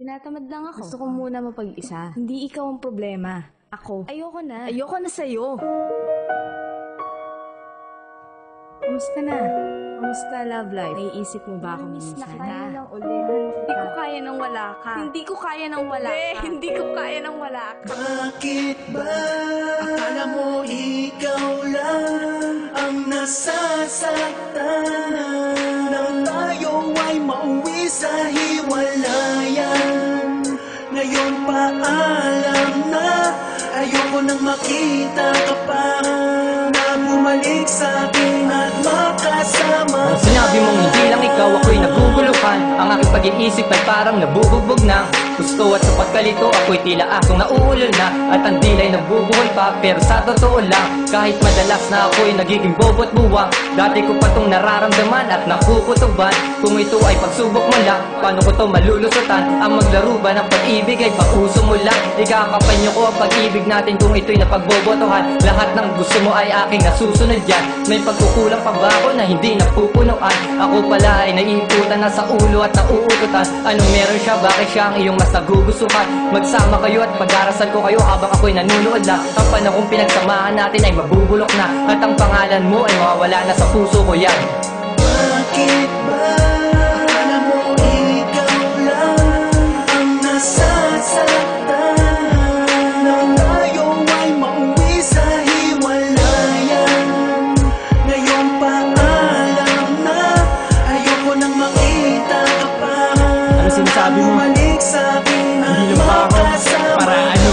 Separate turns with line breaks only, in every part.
Tinatamad lang ako.
Gusto ko muna mapag-isa. Hindi ikaw ang problema. Ako.
Ayoko na.
Ayoko na sa'yo. Kumusta na? Kumusta love life? Naiisip mo ba ako minsan?
Lang ulit. Hindi ko kaya nang wala ka. Hindi ko kaya nang wala ka. Hindi ko kaya nang wala ka.
Bakit ba akala mo ikaw lang ang nasasaktan nang tayo ay mauwi sa hiwalayan? Ngayon pa alam na ayoko nang makita ka pa na bumalik sa akin at makasama.
Ang sinabi mong hindi lang ikaw ako'y naguguluhan. Ang aking pag-iisip ay parang nabubugbog na. Gusto at sa pagkalito ako'y tila akong nauulol na. At ang dilay nabubuhol pa, pero sa totoo lang kahit madalas na ako'y nagiging bobo at buwang, dati ko pa tong nararamdaman at nakukutuban. Kung ito ay pagsubok mo lang, paano ko to malulusutan? Ang maglaro ba ng pag-ibig ay pauso mo lang? Ikakapanyo ko ang pag-ibig natin kung ito'y napagbobotohan. Lahat ng gusto mo ay aking nasusunod yan. May pagkukulang pa ba ako na hindi napupunuan? Ako pala ay naiikutan na sa ulo at nauututan. Anong meron siya? Bakit siya ang iyong mas nagugustuhan? Magsama kayo at pag-arasal ko kayo habang ako'y nanunood lang. Ang panahong pinagsamahan natin ay mabubulok na, at ang pangalan mo ay mawawala na sa puso ko yan.
Bakit ba akala mo ikaw lang ang nasasaktan nang tayo ay mauwi sa hiwalayan? Ngayon pa alam na ayoko nang makita ka pa.
Ano sinasabi mo?
Bumalik sa akin at
Hindi lang pa ako?
makasama.
Para ano?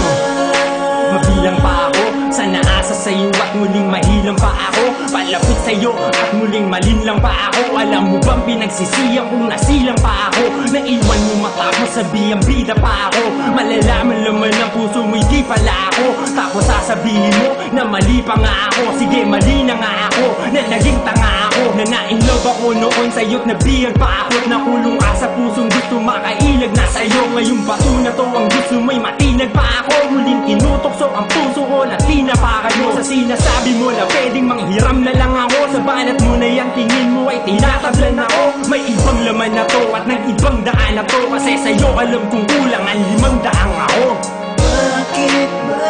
Mabilang pa ako? Sana asa sa'yo at muling mahilang pa ako? Palapit sa'yo at muling malinlang pa ako? Alam mo bang pinagsisiyan kung nasilang pa ako? Naiwan mo matapos sabihan bida pa ako? Malalaman naman ang puso mo hindi pala ako. Tapos sasabihin mo na mali pa nga ako. Sige, mali na nga ako, na naging tanga ako, na na-inlove ako noon sa'yo't nabiyag pa ako. Nakulong ka sa pusong gusto makailag na sa'yo. Ngayong bato na to ang gusto mo'y matinag pa ako. Muling tinutokso ang puso ko na tinapa kayo. Sa sinasabi mo na pwedeng manghiram na lang ako, sa banat mo na yung tingin mo ay tinatablan ako. May ibang laman na to at ng ibang daan na to, kasi sa'yo alam kong kulang ang 500 ako.
Bakit ba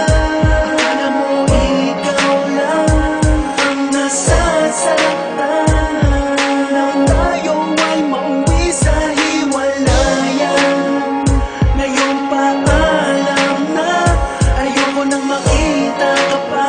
akala mo ikaw lang ang nasasaktan nang tayo ay mauwi sa hiwalayan? Ngayon pa alam na ayoko nang makita ka pa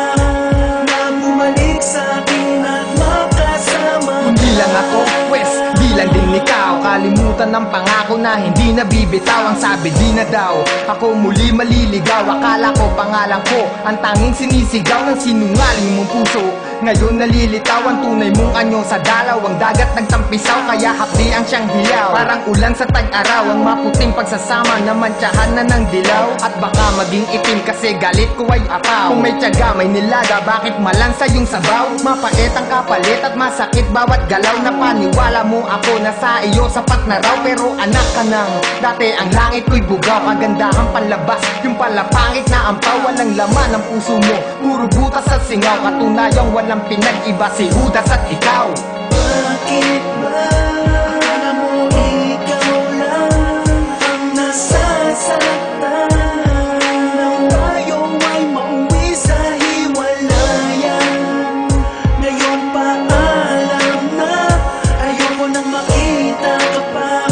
na bumalik sa akin at makasama.
Hindi lang ako, pwes, di lang din ikaw. Kalimutan ng pangako na hindi nabibitaw. Ang sabi di na daw ako muli maliligaw. Akala ko pangalan ko ang tanging sinisigaw ng sinungaling mong puso. Ngayon nalilitaw ang tunay mong anyo sa dalaw. Ang dagat nagtampisaw, kaya hapdi ang siyang hiyaw. Parang ulan sa tag-araw, ang maputing pagsasama na mantsahan na ng dilaw. At baka maging itim kasi galit ko ay apaw. Kung may tiyaga may nilaga, bakit malansa yung sabaw? Mapait ang kapalit at masakit bawat galaw. Na paniwala mo ako na sa iyo sapat na raw, pero anak ka nang dati ang langit ko'y bugaw. Kagandahan panlabas, yung palapangit na ampaw. Walang laman ang puso mo, puro butas at singaw. Katunayang walang pinag-iba si Judas at ikaw.
Bakit ba akala mo ikaw lang ang nasasaktan nang tayo ay mauwi sa hiwalayan? Ngayon pa alam na ayoko nang makita ka pa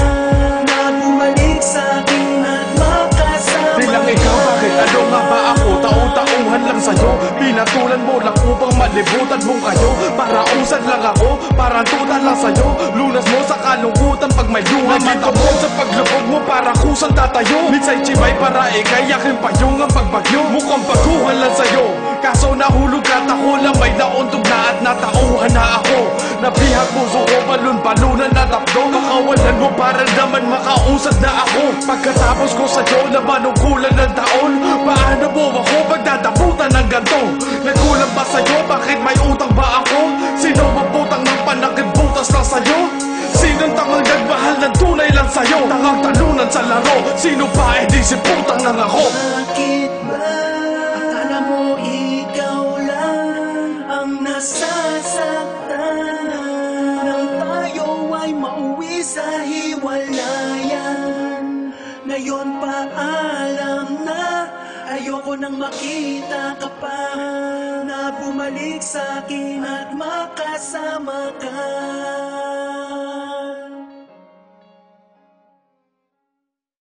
na bumalik sa akin at makasama.
Bilang ikaw, bakit ano nga ba ako? Taon-taunhan lang sa'yo, pinatulan mo lang upang malibutan mo kayo. Para usad lang ako, parang tuta lang sa'yo. Lunas mo sa kalungkutan pag may luha mata mo. Sa paglubog mo para kusang tatayo. Minsa'y chibay para ikay aking payong ang pagbagyo. Mukhang baguhan lang sa'yo, kaso nahulog at ako lang may nauntog na at natauhan na ako. Nabihag puso ko, balon-balunan na tapdo. Makawalan mo para naman makausad na ako. Pagkatapos ko sa'yo na manungkulan ng taon, paano mo ako pagdadaputan ng ganto? Nagkulang ba sa'yo? Bakit may utang ba ako? Sino maputang ng panakit butas lang sa'yo? Sinong tangang nagmahal ng tunay lang sa'yo? Tangang talunan sa laro, sino pa di si putang lang ako?
Bakit ba akala mo ikaw lang ang nasasaktan nang tayo ay mauwi sa hiwalayan? Ngayon Ngayon paalam na, ayoko nang makita ka pa, na bumalik sa'kin at makasama ka.